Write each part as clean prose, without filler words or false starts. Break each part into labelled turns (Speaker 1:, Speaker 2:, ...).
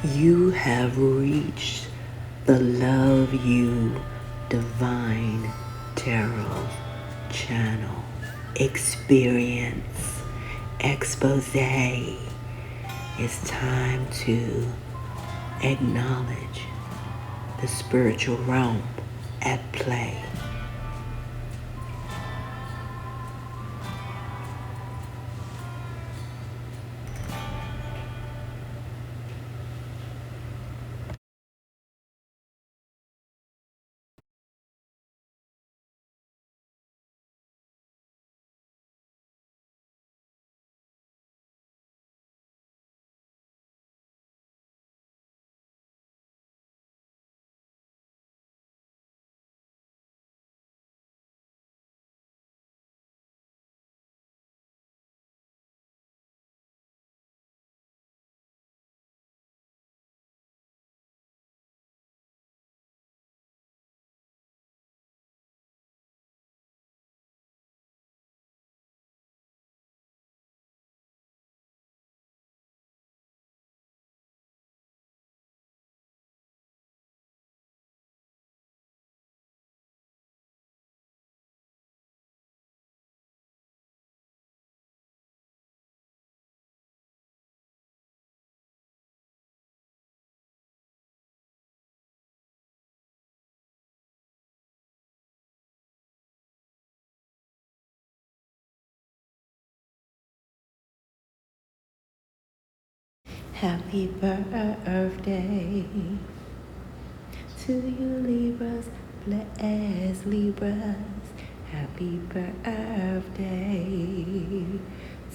Speaker 1: You have reached the Love You Divine Tarot channel. Experience expose. It's time to acknowledge the spiritual realm at play. Happy birthday to you, Libras. Bless Libras. Happy birthday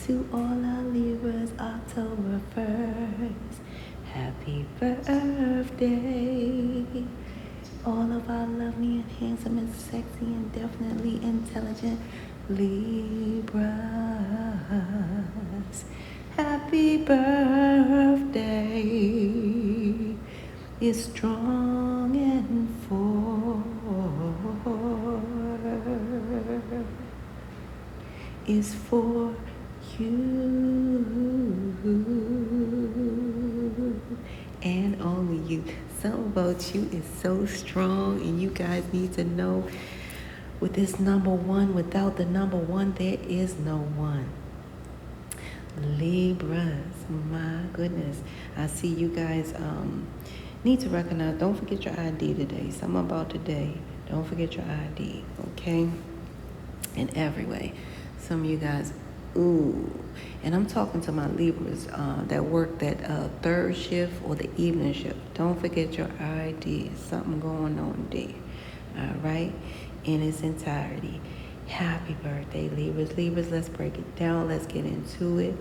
Speaker 1: to all our Libras. October 1st. Happy birthday. All of our lovely and handsome and sexy and definitely intelligent Libras. Happy birthday is strong and full. Is for you and only you. Something about you is so strong, and you guys need to know with this number one, without the number one, there is no one. Libras, my goodness. I see you guys need to recognize, don't forget your ID today. Something about today. Don't forget your ID, okay? In every way. Some of you guys, ooh. And I'm talking to my Libras that work that third shift or the evening shift. Don't forget your ID. Something going on there. All right? In its entirety. Happy birthday, Libras. Libras, let's break it down. Let's get into it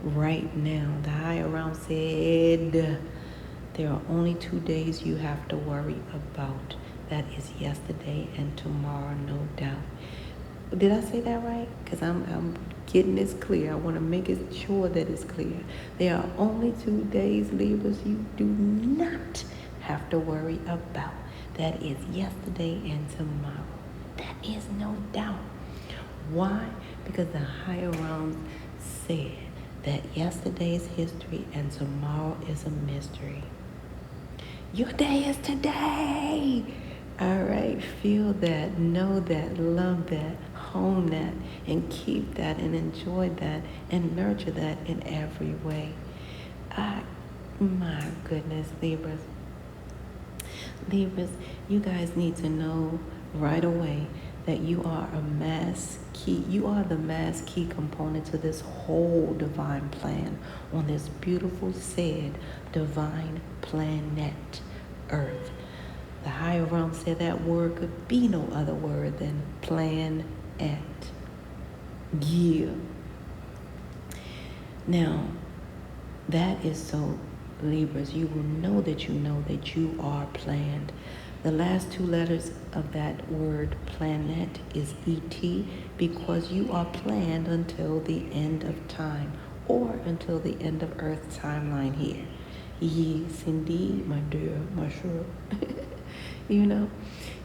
Speaker 1: right now. The higher realm said there are only 2 days you have to worry about. That is yesterday and tomorrow, no doubt. Did I say that right? Because I'm getting this clear. I want to make it sure that it's clear. There are only 2 days, Libras, you do not have to worry about. That is yesterday and tomorrow. That is no doubt. Why? Because the higher realms said that yesterday is history and tomorrow is a mystery. Your day is today. All right, feel that, know that, love that, hone that, and keep that, and enjoy that, and nurture that in every way. My goodness, Libras. Libras, you guys need to know right away that you are a mass key. You are the mass key component to this whole divine plan on this beautiful said divine planet Earth. The higher realm said that word could be no other word than plan at. Yeah. Now, that is so, Libras, you will know that you are planned. The last 2 letters of that word planet is ET, because you are planned until the end of time, or until the end of Earth's timeline here. Yes, indeed, my dear, my sure. You know,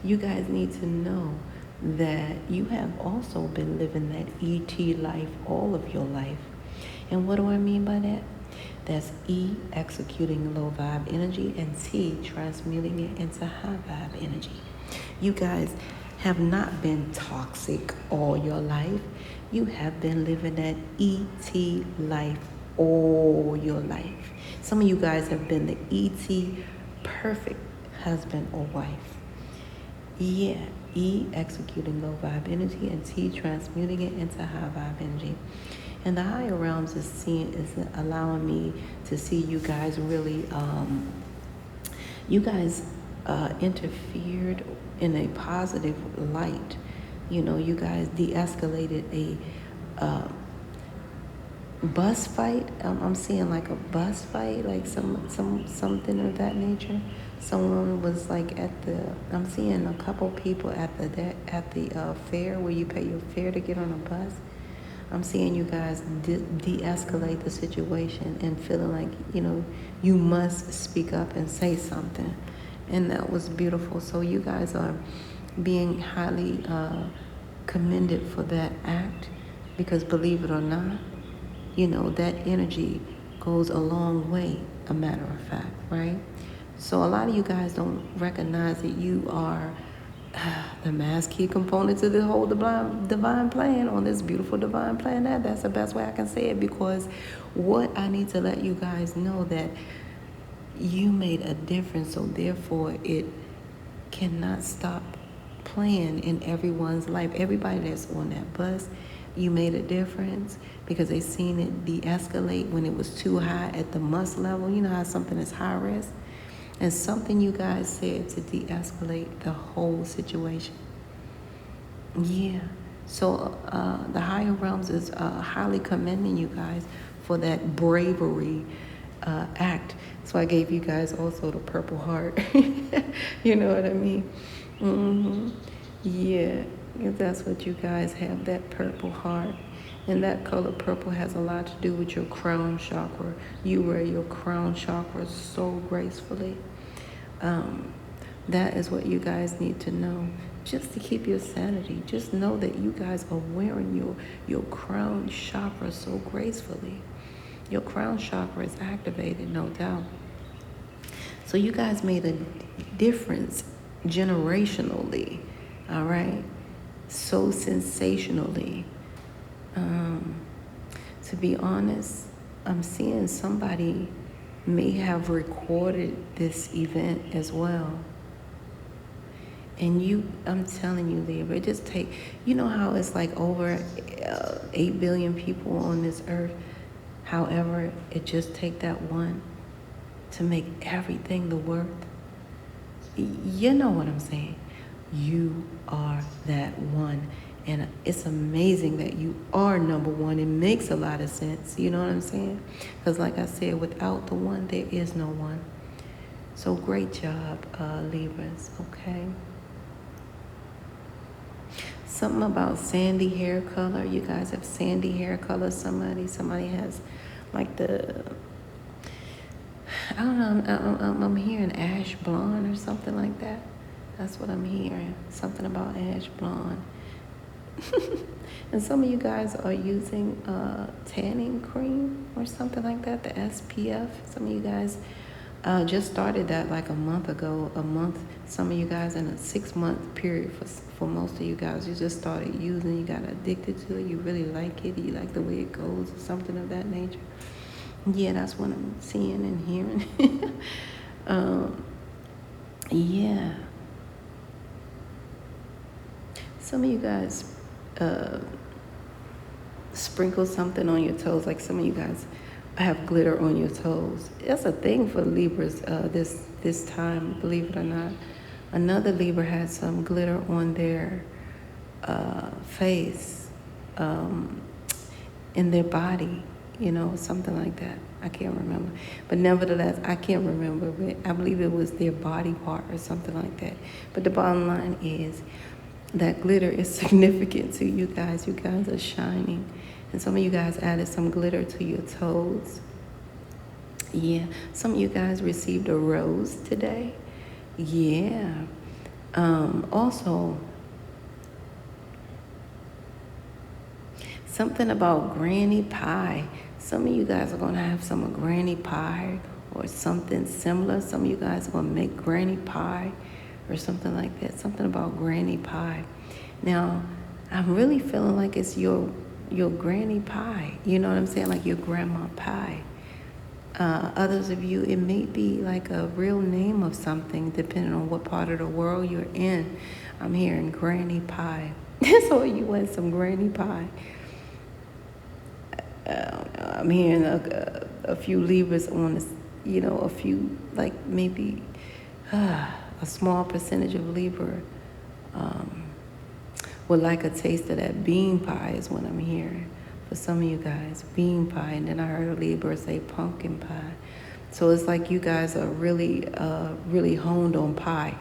Speaker 1: you guys need to know that you have also been living that ET life all of your life. And what do I mean by that? That's E, executing low vibe energy, and T, transmuting it into high vibe energy. You guys have not been toxic all your life. You have been living that ET life all your life. Some of you guys have been the ET perfect husband or wife. Yeah, E, executing low vibe energy, and T, transmuting it into high vibe energy. And the higher realms is allowing me to see you guys really, you guys interfered in a positive light. You know, you guys de-escalated a bus fight. I'm seeing like a bus fight, like something of that nature. Someone was like I'm seeing a couple people at the fair where you pay your fare to get on a bus. I'm seeing you guys de-escalate the situation and feeling like, you know, you must speak up and say something. And that was beautiful. So you guys are being highly commended for that act, because believe it or not, you know, that energy goes a long way, a matter of fact, right? So a lot of you guys don't recognize that you are the mass key component to the whole divine plan, on this beautiful divine plan. That's the best way I can say it, because what I need to let you guys know that you made a difference, so therefore it cannot stop playing in everyone's life. Everybody that's on that bus, you made a difference because they seen it de-escalate when it was too high at the must level. You know how something is high risk? And something you guys said to de-escalate the whole situation. Yeah. So the higher realms is highly commending you guys for that bravery act. So I gave you guys also the purple heart. You know what I mean? Mm-hmm. Yeah, that's what you guys have, that purple heart. And that color purple has a lot to do with your crown chakra. You wear your crown chakra so gracefully. That is what you guys need to know, just to keep your sanity. Just know that you guys are wearing your crown chakra so gracefully. Your crown chakra is activated, no doubt. So you guys made a difference generationally, all right? So sensationally. To be honest, I'm seeing somebody may have recorded this event as well. And I'm telling you, Libra, it just take, you know how it's like over 8 billion people on this earth. However, it just take that one to make everything the worth. You know what I'm saying? You are that one. And it's amazing that you are number one. It makes a lot of sense. You know what I'm saying? Because like I said, without the one, there is no one. So great job, Libras, okay? Something about sandy hair color. You guys have sandy hair color. Somebody has like I don't know, I'm hearing ash blonde or something like that. That's what I'm hearing. Something about ash blonde. And some of you guys are using tanning cream or something like that, the SPF. Some of you guys just started that like a month ago. Some of you guys in a 6-month period for most of you guys, you just started using, you got addicted to it, you really like it, you like the way it goes or something of that nature. Yeah, that's what I'm seeing and hearing. Yeah. Some of you guys sprinkle something on your toes, like some of you guys have glitter on your toes. That's a thing for Libras this time, believe it or not. Another Libra had some glitter on their face, in their body, you know, something like that. I can't remember. But nevertheless, I can't remember, but I believe it was their body part or something like that. But the bottom line is that glitter is significant to you guys. You guys are shining. And some of you guys added some glitter to your toes. Yeah. Some of you guys received a rose today. Yeah. Also, something about granny pie. Some of you guys are going to have some granny pie or something similar. Some of you guys are going to make granny pie or something like that. Something about granny pie. Now, I'm really feeling like it's your granny pie. You know what I'm saying? Like your grandma pie. Others of you, it may be like a real name of something, depending on what part of the world you're in. I'm hearing granny pie. So you want some granny pie. I'm hearing a few Libras on this, a few, like maybe a small percentage of Libra would like a taste of that bean pie is what I'm hearing. For some of you guys, bean pie. And then I heard a Libra say pumpkin pie. So it's like you guys are really, really honed on pie.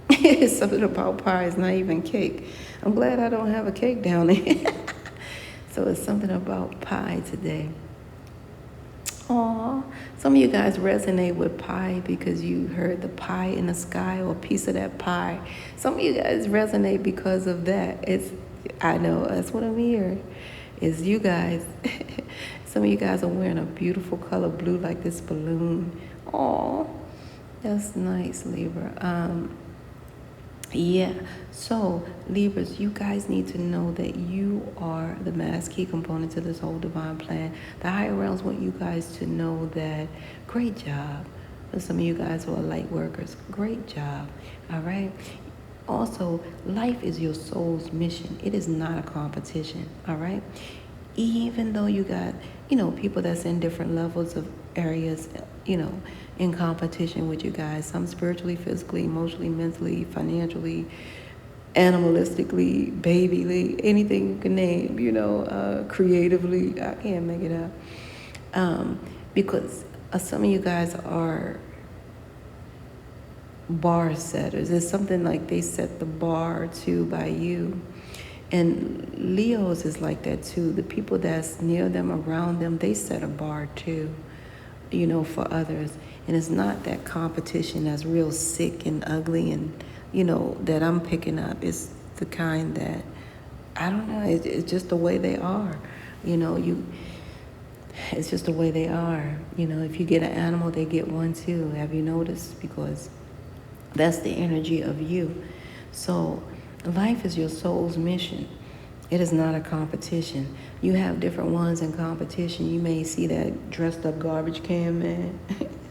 Speaker 1: It's something about pie. It's not even cake. I'm glad I don't have a cake down there. So it's something about pie today. Aw, some of you guys resonate with pie because you heard the pie in the sky or a piece of that pie. Some of you guys resonate because of that. I know, that's what I'm hearing. Is you guys, some of you guys are wearing a beautiful color blue like this balloon. Aw, that's nice, Libra. Yeah, so Libras, you guys need to know that you are the mass key component to this whole divine plan. The higher realms want you guys to know that great job. For some of you guys who are light workers, great job. All right. Also, life is your soul's mission. It is not a competition. All right. Even though you got, people that's in different levels of areas, in competition with you guys, some spiritually, physically, emotionally, mentally, financially, animalistically, babyly, anything you can name, creatively. I can't make it up. Because some of you guys are bar setters. It's something like they set the bar too by you. And Leos is like that too. The people that's near them, around them, they set a bar too, for others. And it's not that competition that's real sick and ugly and, that I'm picking up. It's the kind that, I don't know, it's just the way they are. It's just the way they are. If you get an animal, they get one too. Have you noticed? Because that's the energy of you. So life is your soul's mission. It is not a competition. You have different ones in competition. You may see that dressed up garbage can man.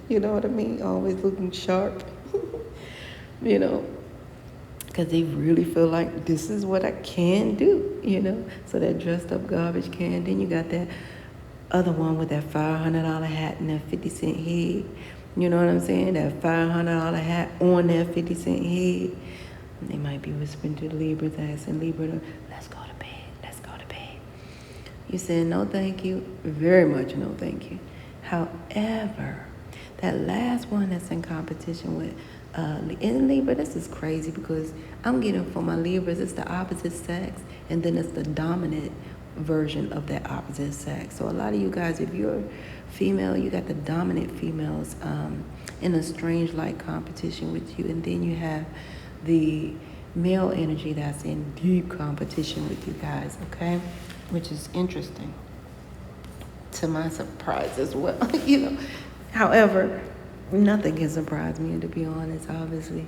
Speaker 1: You know what I mean? Always looking sharp. Because they really feel like this is what I can do, So that dressed up garbage can. Then you got that other one with that $500 hat and that 50-cent head. You know what I'm saying? That $500 hat on that 50-cent head. And they might be whispering to the Libras, asking Libra to, let's go to bed, let's go to bed. You said, no thank you, very much no thank you. However, that last one that's in competition with, in Libra, this is crazy because I'm getting for my Libras, it's the opposite sex, and then it's the dominant version of that opposite sex. So a lot of you guys, if you're female, you got the dominant females in a strange like competition with you, and then you have the male energy that's in deep competition with you guys, okay? Which is interesting to my surprise as well, However, nothing can surprise me, to be honest, obviously.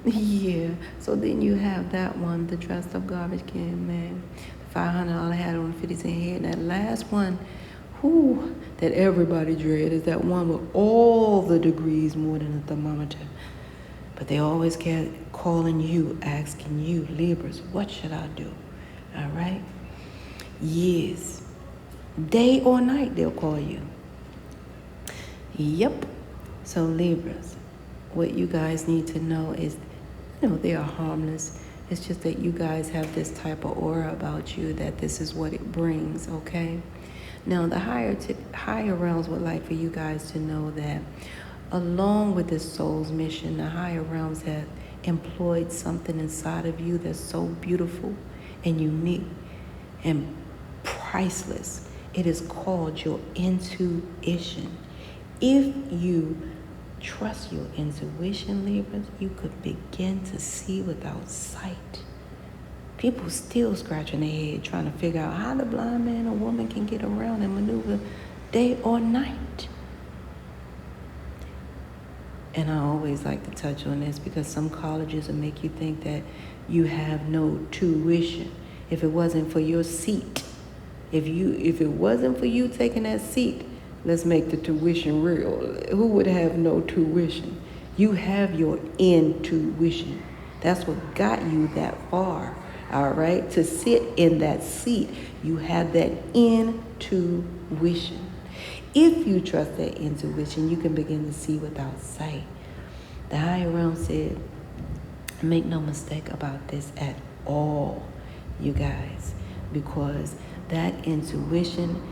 Speaker 1: Yeah, so then you have that one, the dressed up garbage can man, the $500 hat on the 50-cent head, and that last one, that everybody dread is that one with all the degrees more than a thermometer. But they always kept calling you, asking you, Libras, what should I do? All right? Yes. Day or night, they'll call you. Yep. So Libras, what you guys need to know is, they are harmless. It's just that you guys have this type of aura about you that this is what it brings, okay? Now, the higher realms would like for you guys to know that along with this soul's mission, the higher realms have employed something inside of you that's so beautiful and unique and priceless. It is called your intuition. If you trust your intuition, Libras, you could begin to see without sight. People still scratching their head trying to figure out how the blind man or woman can get around and maneuver day or night. And I always like to touch on this because some colleges will make you think that you have no tuition. If it wasn't for your seat, if it wasn't for you taking that seat, let's make the tuition real. Who would have no tuition? You have your intuition. That's what got you that far, all right? To sit in that seat, you have that intuition. If you trust that intuition, you can begin to see without sight. The higher realm said, make no mistake about this at all, you guys, because that intuition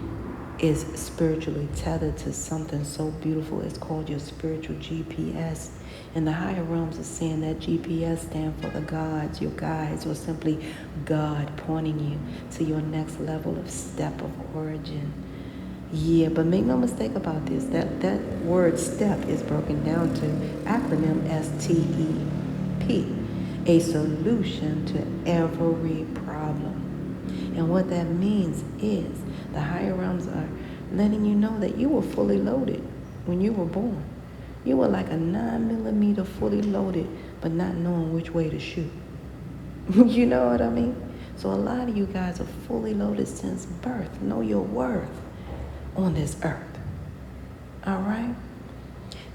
Speaker 1: is spiritually tethered to something so beautiful. It's called your spiritual GPS. And the higher realms are saying that GPS stands for the gods, your guides, or simply God pointing you to your next level of step of origin. Yeah, but make no mistake about this. That word step is broken down to acronym STEP, a solution to every problem. And what that means is the higher realms are letting you know that you were fully loaded when you were born. You were like a 9mm fully loaded, but not knowing which way to shoot. You know what I mean? So a lot of you guys are fully loaded since birth. Know your worth on this earth. All right?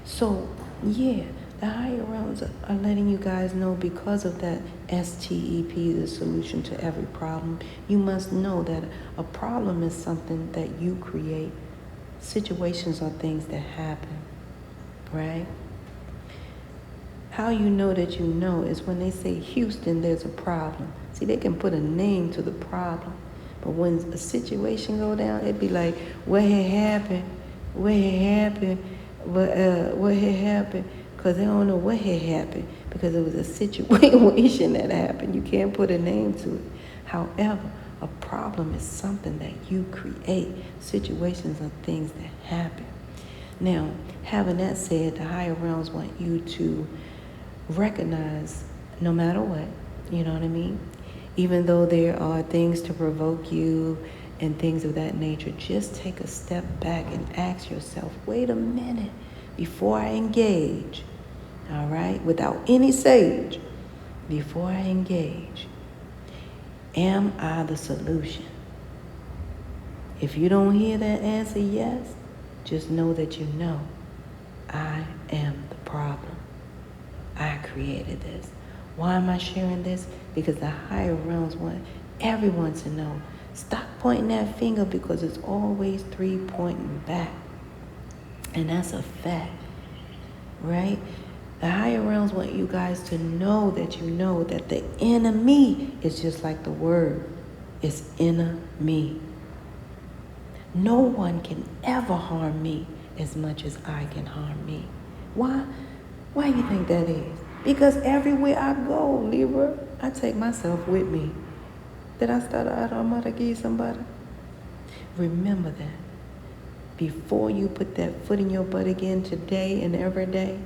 Speaker 1: So, yeah, the higher realms are letting you guys know because of that STEP, the solution to every problem, you must know that a problem is something that you create. Situations are things that happen, right? How you know that you know is when they say Houston, there's a problem. See, they can put a name to the problem. But when a situation go down, it'd be like, what had happened? What had happened? What had happened? Because they don't know what had happened because it was a situation that happened. You can't put a name to it. However, a problem is something that you create. Situations are things that happen. Now, having that said, the higher realms want you to recognize no matter what, you know what I mean? Even though there are things to provoke you and things of that nature, just take a step back and ask yourself, wait a minute, before I engage, all right, without any sage, before I engage, am I the solution? If you don't hear that answer yes, just know that you know I am the problem. I created this. Why am I sharing this? Because the higher realms want everyone to know. Stop pointing that finger because it's always 3 pointing back. And that's a fact, right? The higher realms want you guys to know that you know that the enemy is just like the word. It's enemy. No one can ever harm me as much as I can harm me. Why? Why do you think that is? Because everywhere I go, Libra, I take myself with me. Did I start out on to give somebody? Remember that. Before you put that foot in your butt again today and every day,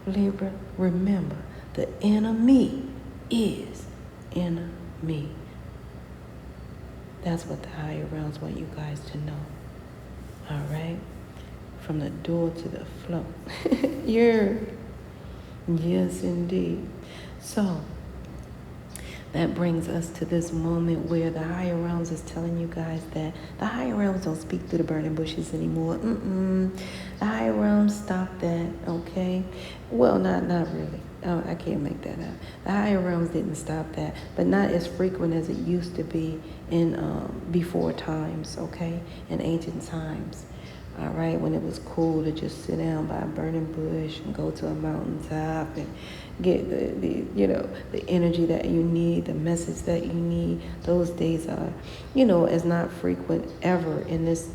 Speaker 1: Libra, remember, the enemy is enemy. That's what the higher realms want you guys to know. All right? From the door to the floor. Yes, indeed. So, that brings us to this moment where the higher realms is telling you guys that the higher realms don't speak through the burning bushes anymore. The higher realms stopped that, okay? Well, not really. Oh, I can't make that up. The higher realms didn't stop that, but not as frequent as it used to be in before times, okay? In ancient times. All right, when it was cool to just sit down by a burning bush and go to a mountaintop and get the energy that you need, the message that you need. Those days are, as not frequent ever in this,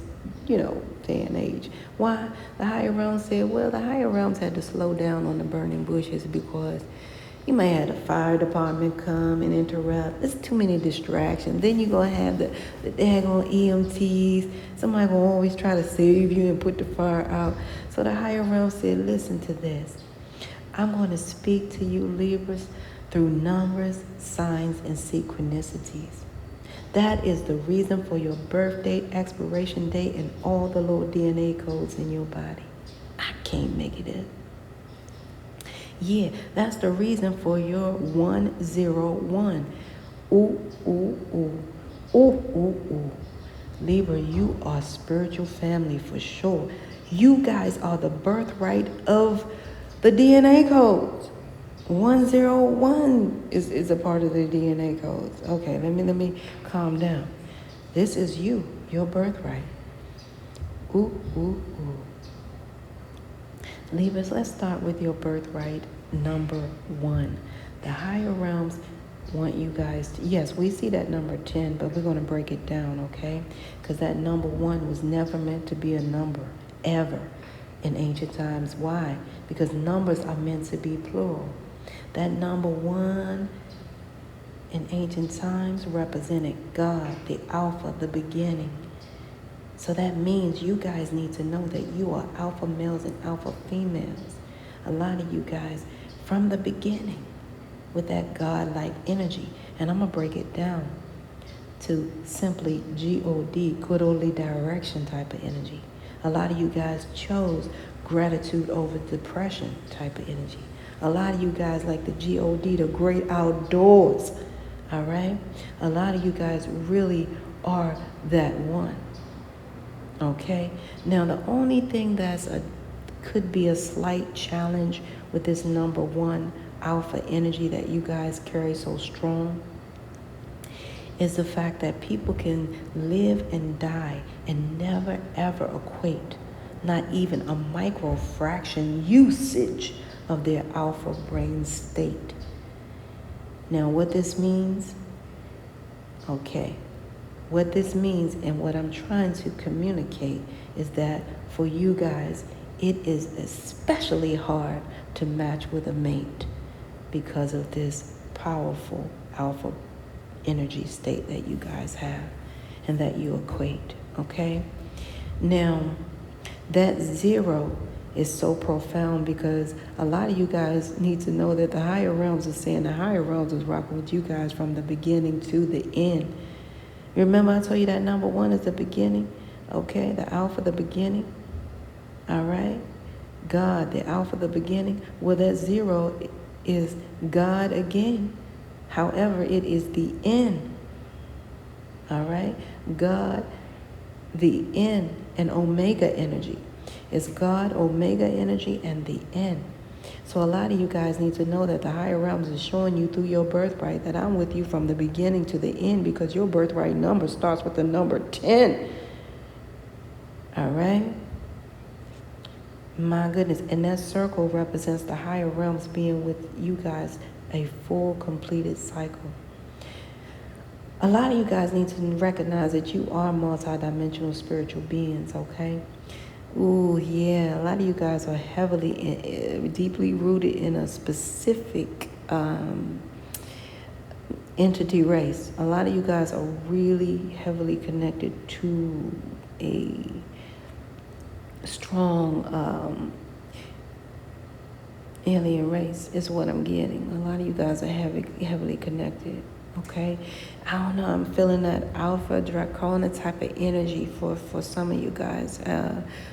Speaker 1: day and age. Why? The higher realms said, well, the higher realms had to slow down on the burning bushes because you may have the fire department come and interrupt. There's too many distractions. Then you're going to have the daggone EMTs. Somebody going to always try to save you and put the fire out. So the higher realm said, listen to this. I'm going to speak to you, Libras, through numbers, signs, and synchronicities. That is the reason for your birth date, expiration date, and all the little DNA codes in your body. I can't make it up. Yeah, that's the reason for your 101. Ooh, ooh, ooh. Ooh, ooh, ooh. Libra, you are spiritual family for sure. You guys are the birthright of the DNA codes. 101 is a part of the DNA codes. Okay, let me calm down. This is you, your birthright. Ooh, ooh, ooh. Libras, let's start with your birthright number 1. The higher realms want you guys to, yes, we see that number 10, but we're going to break it down, okay? Because that number 1 was never meant to be a number, ever, in ancient times. Why? Because numbers are meant to be plural. That number 1 in ancient times represented God, the Alpha, the beginning. So that means you guys need to know that you are alpha males and alpha females. A lot of you guys from the beginning with that God-like energy. And I'm going to break it down to simply G-O-D, good oldly direction type of energy. A lot of you guys chose gratitude over depression type of energy. A lot of you guys like the G-O-D, the great outdoors. All right? A lot of you guys really are that one. Okay? Now, the only thing could be a slight challenge with this number 1 alpha energy that you guys carry so strong is the fact that people can live and die and never ever equate not even a micro fraction usage of their alpha brain state. Now what this means, okay, what this means and what I'm trying to communicate is that for you guys, it is especially hard to match with a mate because of this powerful alpha energy state that you guys have and that you equate, okay? Now, that 0 is so profound because a lot of you guys need to know that the higher realms are saying the higher realms is rocking with you guys from the beginning to the end. Remember I told you that number 1 is the beginning, okay? The alpha, the beginning, all right? God, the alpha, the beginning. Well, that 0 is God again. However, it is the end. All right? God, the end, and omega energy. It's God, omega energy, and the end. So a lot of you guys need to know that the higher realms is showing you through your birthright that I'm with you from the beginning to the end because your birthright number starts with the number 10. All right? My goodness. And that circle represents the higher realms being with you guys a full completed cycle. A lot of you guys need to recognize that you are multidimensional spiritual beings, okay? Ooh, yeah. A lot of you guys are heavily, deeply rooted in a specific entity race. A lot of you guys are really heavily connected to a strong alien race is what I'm getting. A lot of you guys are heavily connected, okay? I don't know, I'm feeling that alpha dracona type of energy for some of you guys.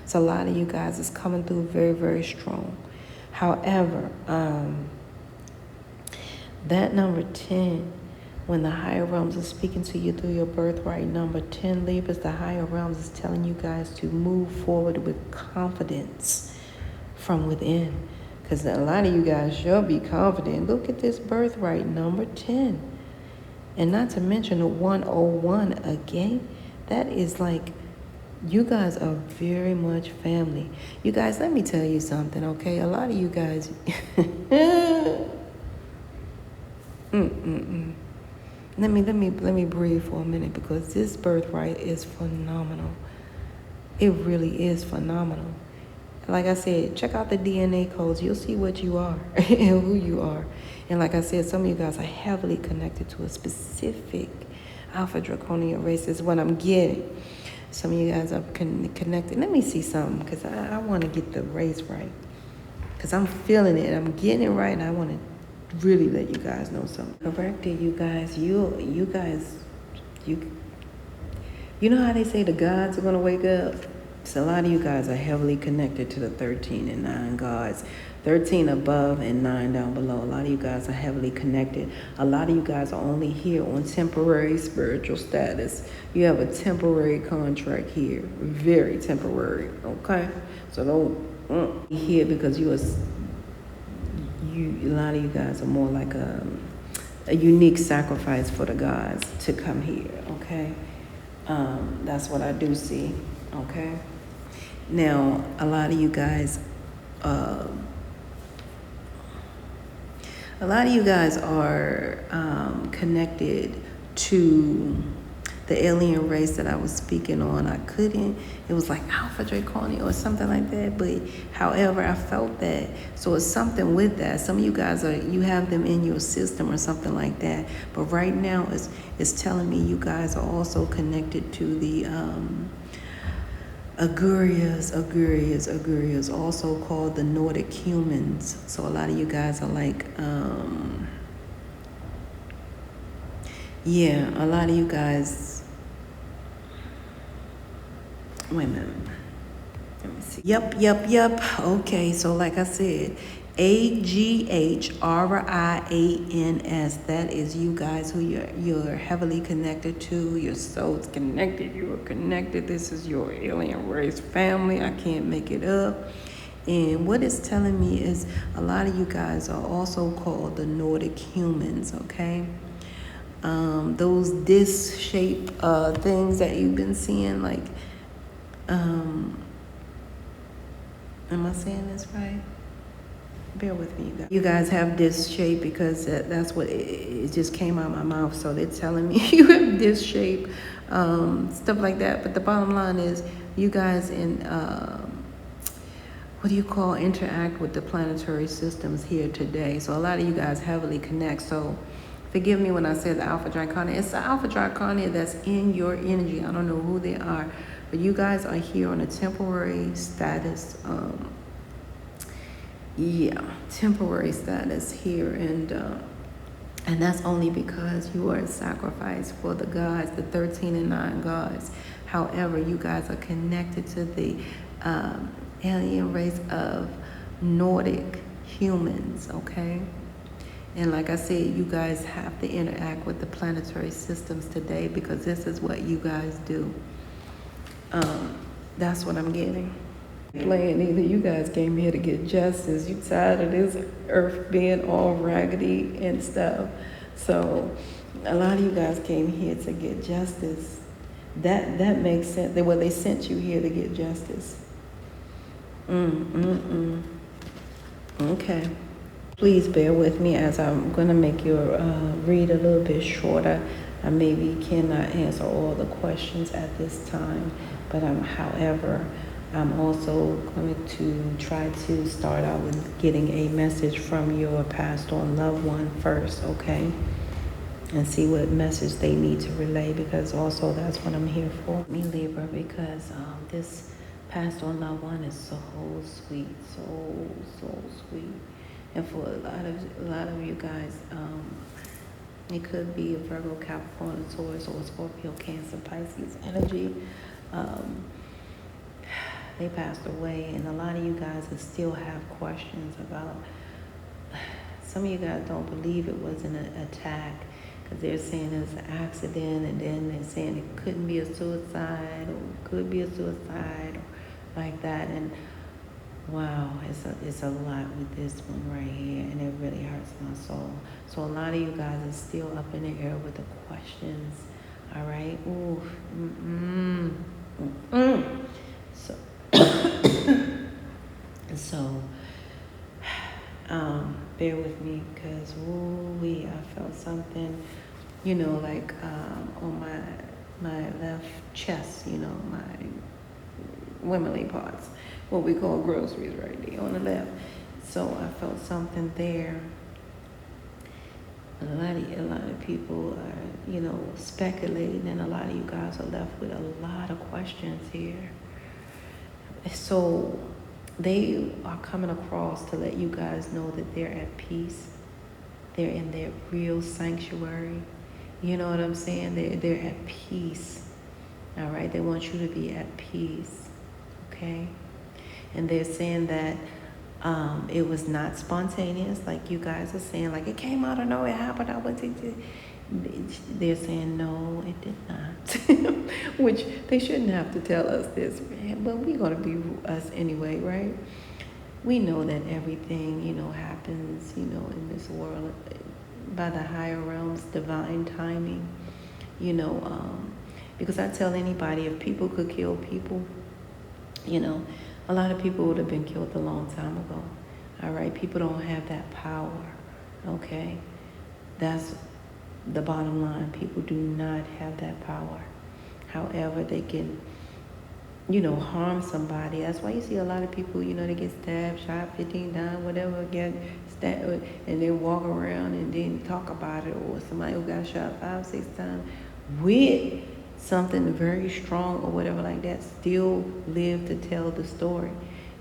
Speaker 1: So a lot of you guys is coming through very, very strong. However, that number 10, when the higher realms are speaking to you through your birthright number 10, Libras, the higher realms is telling you guys to move forward with confidence from within. Because a lot of you guys should be confident. Look at this birthright number 10. And not to mention the 101 again. That is like, you guys are very much family. You guys, let me tell you something, okay? A lot of you guys... Let me breathe for a minute because this birthright is phenomenal. It really is phenomenal. Like I said, check out the DNA codes. You'll see what you are and who you are. And like I said, some of you guys are heavily connected to a specific Alpha Draconian race is what I'm getting. Some of you guys are connected. Let me see something because I want to get the race right. Because I'm feeling it. I'm getting it right and I want to really let you guys know something. Corrected, you guys. You guys, you know how they say the gods are gonna wake up? So a lot of you guys are heavily connected to the 13 and 9 gods. 13 above and 9 down below. A lot of you guys are heavily connected. A lot of you guys are only here on temporary spiritual status. You have a temporary contract here. Very temporary. Okay? So don't be here because a lot of you guys are more like a unique sacrifice for the gods to come here. Okay? That's what I do see. Okay? Now, a lot of you guys are connected to the alien race that I was speaking on. It was like Alpha Draconian or something like that. But however, I felt that. So it's something with that. Some of you guys you have them in your system or something like that. But right now, it's telling me you guys are also connected to the Agurias, also called the Nordic humans. So a lot of you guys are like, a lot of you guys, wait a minute, let me see. Yep. Okay, so like I said, AGHRIANS, that is you guys who you're heavily connected to. Your soul's connected. You are connected. This is your alien race family. I can't make it up. And what it's telling me is a lot of you guys are also called the Nordic humans, okay? Those disc-shaped things that you've been seeing, like, am I saying this right? Bear with me, you guys. You guys have this shape because that's what it just came out of my mouth. So they're telling me you have this shape, stuff like that. But the bottom line is you guys interact with the planetary systems here today. So a lot of you guys heavily connect. So forgive me when I say the Alpha Draconian. It's the Alpha Draconian that's in your energy. I don't know who they are, but you guys are here on a temporary status. Temporary status here, and that's only because you are a sacrifice for the gods, the 13 and 9 gods. However, you guys are connected to the alien race of Nordic humans, okay? And like I said, you guys have to interact with the planetary systems today because this is what you guys do. That's what I'm getting. Playing either you guys came here to get justice. You tired of this earth being all raggedy and stuff. So a lot of you guys came here to get justice. That makes sense. They sent you here to get justice. Okay. Please bear with me as I'm going to make your read a little bit shorter. I maybe cannot answer all the questions at this time, but however, I'm also going to try to start out with getting a message from your passed on loved one first, okay? And see what message they need to relay, because also that's what I'm here for. Me, Libra, because this passed on loved one is so sweet, so sweet. And for a lot of you guys, it could be a Virgo, Capricorn, Taurus, or Scorpio, Cancer, Pisces energy. They passed away, and a lot of you guys still have questions about. Some of you guys don't believe it was an attack because they're saying it's an accident, and then they're saying it couldn't be a suicide or could be a suicide or like that. And wow, it's a lot with this one right here, and it really hurts my soul. So a lot of you guys are still up in the air with the questions. All right, So, bear with me because I felt something, like on my left chest, my womanly parts, what we call groceries right there on the left. So I felt something there. A lot of people are, speculating, and a lot of you guys are left with a lot of questions here. So they are coming across to let you guys know that they're at peace. They're in their real sanctuary. You know what I'm saying? They're at peace. All right? They want you to be at peace. Okay? And they're saying that it was not spontaneous, like you guys are saying, like it came out of nowhere, it happened. They're saying no, it did not. Which they shouldn't have to tell us this, but we're going to be us anyway, right? We know that everything, happens, in this world by the higher realms, divine timing, because I tell anybody, if people could kill people, a lot of people would have been killed a long time ago. All right, people don't have that power. Okay, that's the bottom line. People do not have that power. However, they can, harm somebody. That's why you see a lot of people, they get stabbed, shot, 15 times, whatever, get stabbed, and they walk around and then talk about it. Or somebody who got shot 5, 6 times with something very strong or whatever like that, still live to tell the story.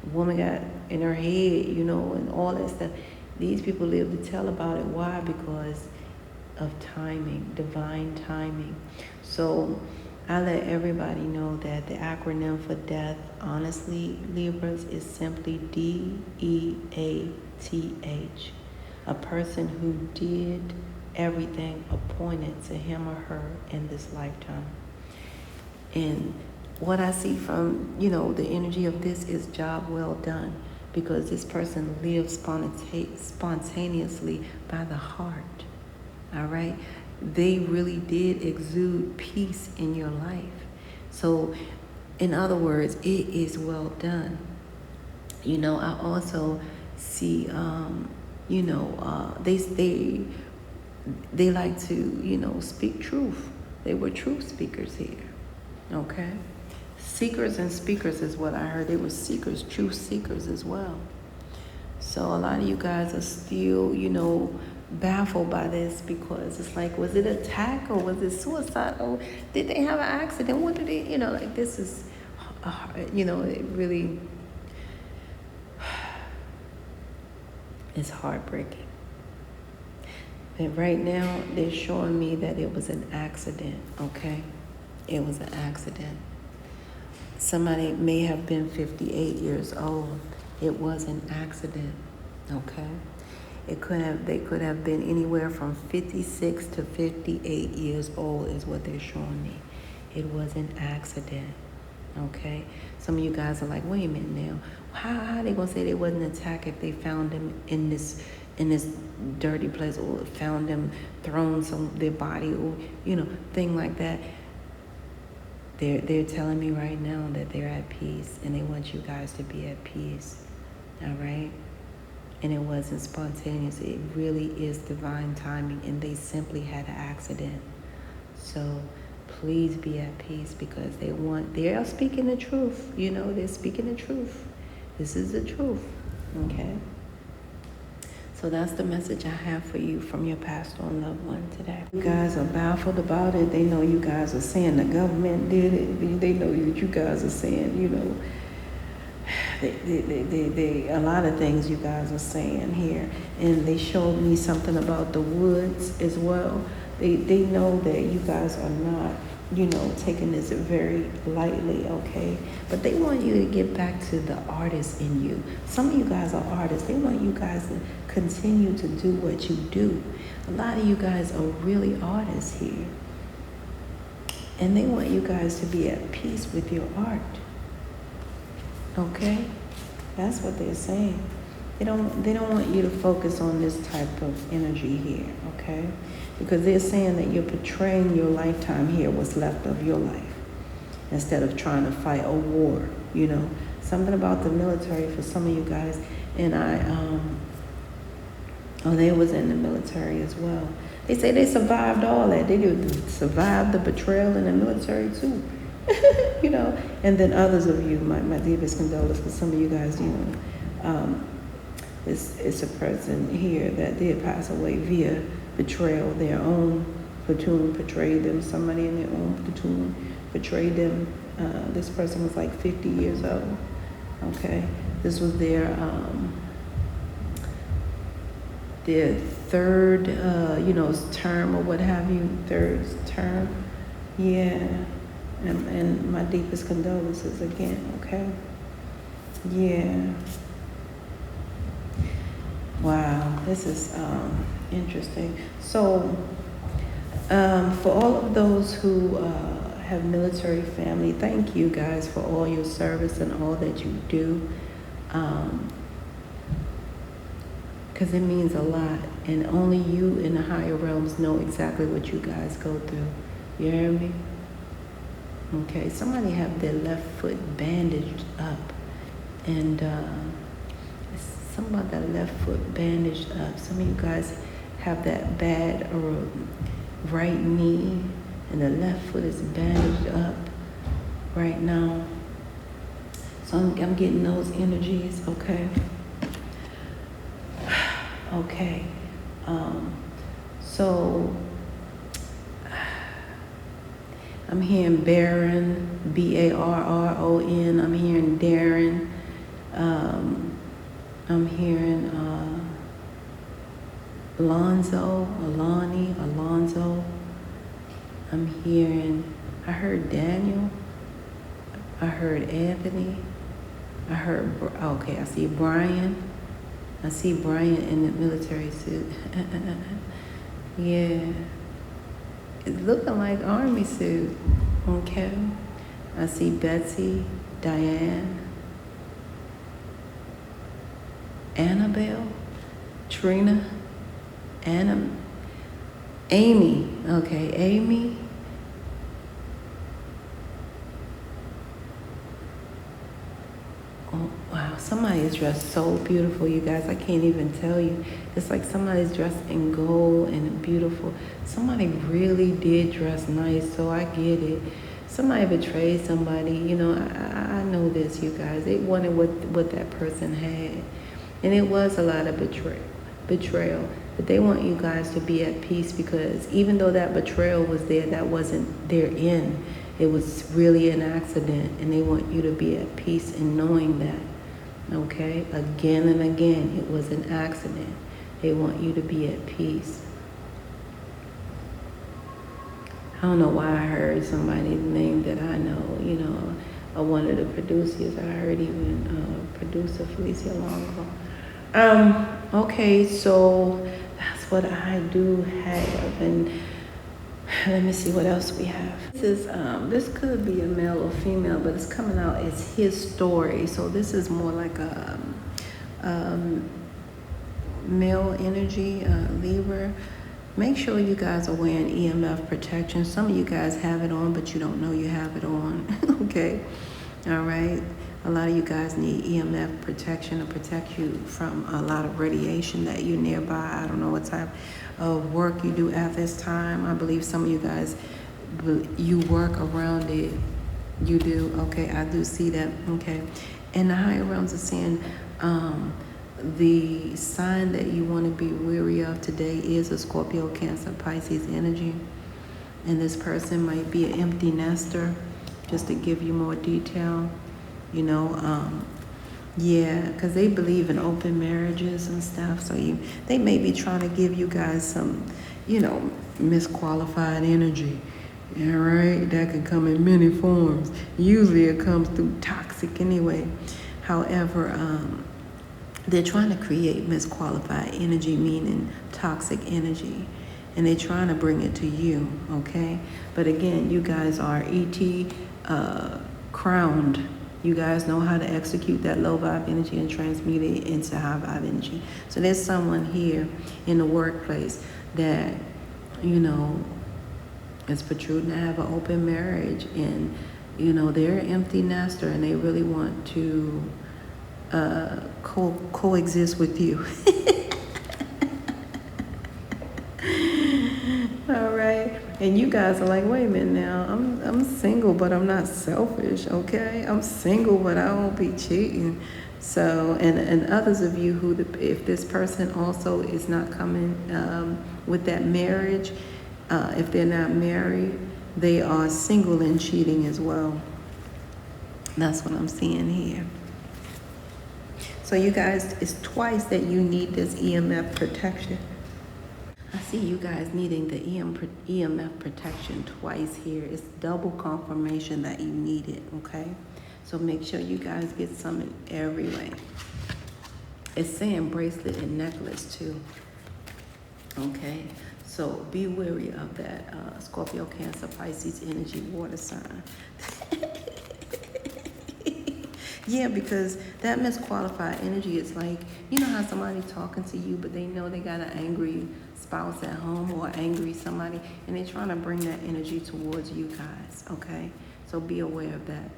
Speaker 1: A woman got in her head, and all that stuff. These people live to tell about it. Why? Because of timing, divine timing. So I let everybody know that the acronym for death, honestly, Libras, is simply DEATH. A person who did everything appointed to him or her in this lifetime. And what I see from, the energy of this is job well done, because this person lives spontaneously by the heart. All right? They really did exude peace in your life. So, in other words, it is well done. I also see, they like to, speak truth. They were truth speakers here. Okay? Seekers and speakers is what I heard. They were seekers, truth seekers as well. So a lot of you guys are still, baffled by this, because it's like, was it attack or was it suicide? Or did they have an accident? What did they, this is, it really, it's heartbreaking. And right now, they're showing me that it was an accident, okay? It was an accident. Somebody may have been 58 years old. It was an accident, okay? They could have been anywhere from 56 to 58 years old is what they're showing me. It was an accident, okay? Some of you guys are like, wait a minute now. How are they going to say they wasn't an attack if they found them in this dirty place, or found them thrown their body, or, thing like that? They're telling me right now that they're at peace, and they want you guys to be at peace, all right? And it wasn't spontaneous. It really is divine timing, and they simply had an accident. So please be at peace, because they are speaking the truth. They're speaking the truth. This is the truth, okay? So that's the message I have for you from your past or loved one today. You guys are baffled about it. They know you guys are saying the government did it. They know that you guys are saying, they a lot of things you guys are saying here. And they showed me something about the woods as well. They know that you guys are not, taking this very lightly, okay? But they want you to get back to the artist in you. Some of you guys are artists. They want you guys to continue to do what you do. A lot of you guys are really artists here. And they want you guys to be at peace with your art. Okay? That's what they're saying. They don't want you to focus on this type of energy here, okay? Because they're saying that you're portraying your lifetime here, what's left of your life, instead of trying to fight a war, Something about the military for some of you guys. And they was in the military as well. They say they survived all that. They did survive the betrayal in the military too. And then others of you, my deepest condolences, for some of you guys, it's a person here that did pass away via betrayal. Their own platoon betrayed them. Somebody in their own platoon betrayed them. This person was like 50 years old. Okay, this was their their third, term or what have you, third term. Yeah. And my deepest condolences again, okay? Yeah. Wow, this is interesting. So, for all of those who have military family, thank you guys for all your service and all that you do. Because it means a lot, and only you in the higher realms know exactly what you guys go through. You hear me? Okay, somebody have their left foot bandaged up, and something about that left foot bandaged up. Some of you guys have that bad right knee, and the left foot is bandaged up right now. So I'm getting those energies, okay? Okay. So I'm hearing Baron, Barron. I'm hearing Darren. I'm hearing Alonzo. I heard Daniel. I heard Anthony. I see Brian. I see Brian in the military suit. Yeah. It's looking like army suit. Okay. I see Betsy, Diane, Annabelle, Trina, Amy. Okay, Amy. Oh, wow. Somebody is dressed so beautiful, you guys. I can't even tell you. It's like somebody's dressed in gold and beautiful. Somebody really did dress nice, so I get it. Somebody betrayed somebody. I know this, you guys. They wanted what that person had. And it was a lot of betrayal. But they want you guys to be at peace, because even though that betrayal was there, that wasn't their end. It was really an accident, and they want you to be at peace in knowing that, okay? Again and again, it was an accident. They want you to be at peace. I don't know why I heard somebody's name that I know, one of the producers. I heard even producer Felicia Longo. Okay, so that's what I do have, and let me see what else we have. This could be a male or female, but it's coming out as his story. So this is more like a male energy, Libra. Make sure you guys are wearing EMF protection. Some of you guys have it on, but you don't know you have it on. Okay, all right. A lot of you guys need EMF protection to protect you from a lot of radiation that you're nearby. I don't know what type of work you do at this time. I believe some of you guys, you work around it. You do? Okay, I do see that. Okay. And the higher realms are saying the sign that you want to be weary of today is a Scorpio, Cancer, Pisces energy. And this person might be an empty nester, just to give you more detail. Yeah, because they believe in open marriages and stuff. So they may be trying to give you guys some, misqualified energy. All right, that can come in many forms. Usually it comes through toxic anyway. However, they're trying to create misqualified energy, meaning toxic energy. And they're trying to bring it to you, okay? But again, you guys are ET crowned. You guys know how to execute that low vibe energy and transmute it into high vibe energy. So there's someone here in the workplace that, is protruding to have an open marriage, and, they're an empty nester, and they really want to coexist with you. All right. And you guys are like, wait a minute now, I'm single, but I'm not selfish, okay? I'm single, but I won't be cheating. So, and others of you who, if this person also is not coming with that marriage, if they're not married, they are single and cheating as well. That's what I'm seeing here. So you guys, it's twice that you need this EMF protection. I see you guys needing the EMF protection twice here. It's double confirmation that you need it, okay? So make sure you guys get some in every way. It's saying bracelet and necklace too, okay? So be wary of that Scorpio, Cancer, Pisces energy, water sign. Yeah, because that misqualified energy is like, you know how somebody talking to you, but they know they got an angry spouse at home or angry somebody, and they're trying to bring that energy towards you guys, okay? So be aware of that.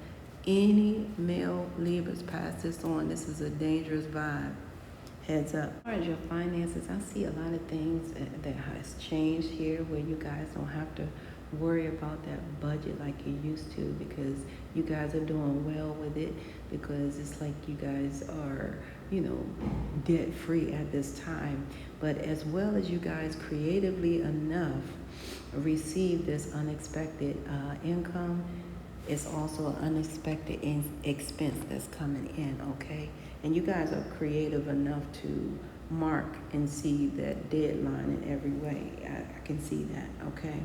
Speaker 1: Any male Libras pass this on, this is a dangerous vibe. Heads up. As far as your finances, I see a lot of things that has changed here where you guys don't have to worry about that budget like you used to, because you guys are doing well with it, because it's like you guys are, you know, debt free at this time. But as well as you guys creatively enough receive this unexpected income, it's also an unexpected expense that's coming in, okay? And you guys are creative enough to mark and see that deadline in every way. I can see that, okay?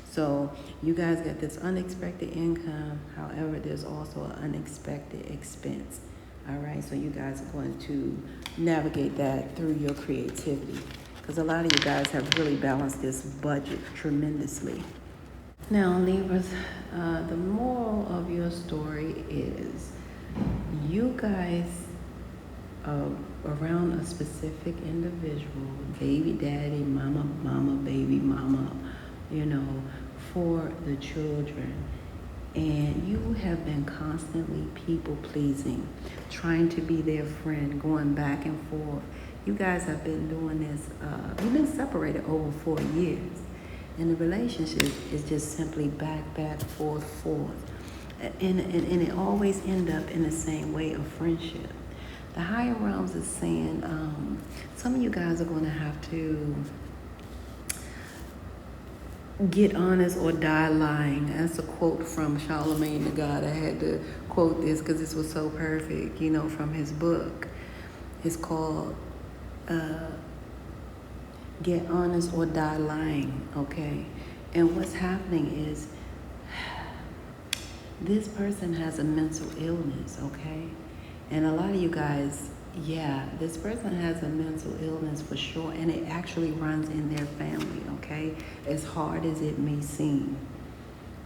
Speaker 1: So you guys got this unexpected income. However, there's also an unexpected expense, all right? So you guys are going to navigate that through your creativity, because a lot of you guys have really balanced this budget tremendously. Now, Libras, the moral of your story is you guys around a specific individual, baby daddy, mama, baby mama, you know, for the children. And you have been constantly people pleasing, trying to be their friend, going back and forth. You guys have been doing this, you've been separated over 4 years. And the relationship is just simply back, forth. And it always end up in the same way of friendship. The higher realms is saying some of you guys are going to have to get honest or die lying. That's a quote from Charlemagne the God. I had to quote this because this was so perfect, you know, from his book. It's called Get Honest or Die Lying, okay? And what's happening is this person has a mental illness, okay? And a lot of you guys, yeah, this person has a mental illness for sure, and it actually runs in their family, okay? As hard as it may seem,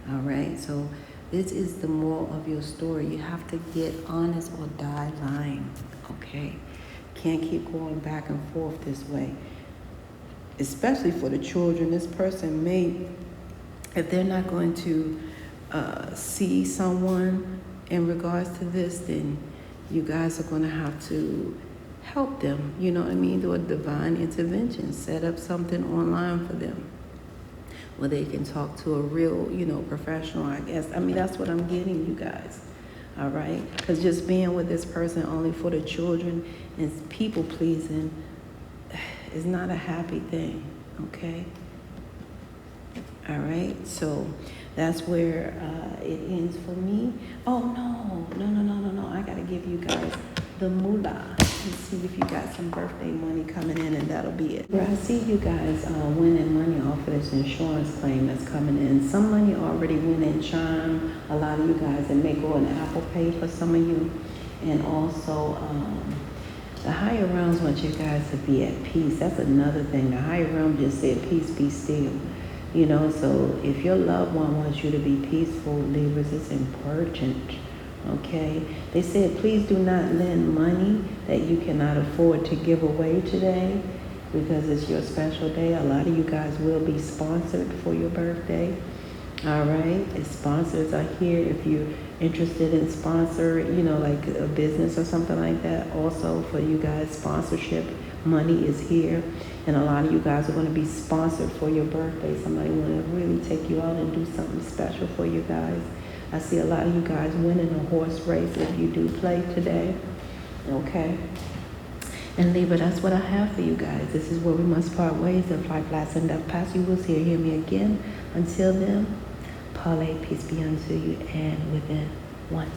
Speaker 1: all right? So this is the moral of your story. You have to get honest or die lying, okay? Can't keep going back and forth this way. Especially for the children, this person may, if they're not going to see someone in regards to this, then you guys are going to have to help them, you know what I mean, do a divine intervention, set up something online for them where they can talk to a real, you know, professional, I guess. I mean, that's what I'm getting, you guys, all right? Because just being with this person only for the children and people pleasing is not a happy thing, okay? All right, so that's where it ends for me. Oh, no. I got to give you guys the moolah. Let's see if you got some birthday money coming in, and that'll be it. I see you guys winning money off of this insurance claim that's coming in. Some money already went in Chime. A lot of you guys, it may go in Apple Pay for some of you. And also, the higher realms want you guys to be at peace. That's another thing. The higher realm just said, peace, be still. You know, so if your loved one wants you to be peaceful, Libras, it's important, okay? They said, please do not lend money that you cannot afford to give away today, because it's your special day. A lot of you guys will be sponsored for your birthday, all right? Sponsors are here if you're interested in sponsor, you know, like a business or something like that. Also for you guys, sponsorship money is here. And a lot of you guys are going to be sponsored for your birthday. Somebody want to really take you out and do something special for you guys. I see a lot of you guys winning a horse race if you do play today. Okay? And Libra, that's what I have for you guys. This is where we must part ways. If life lasts and death pass, you will see or hear me again. Until then, Pale, peace be unto you, and within one.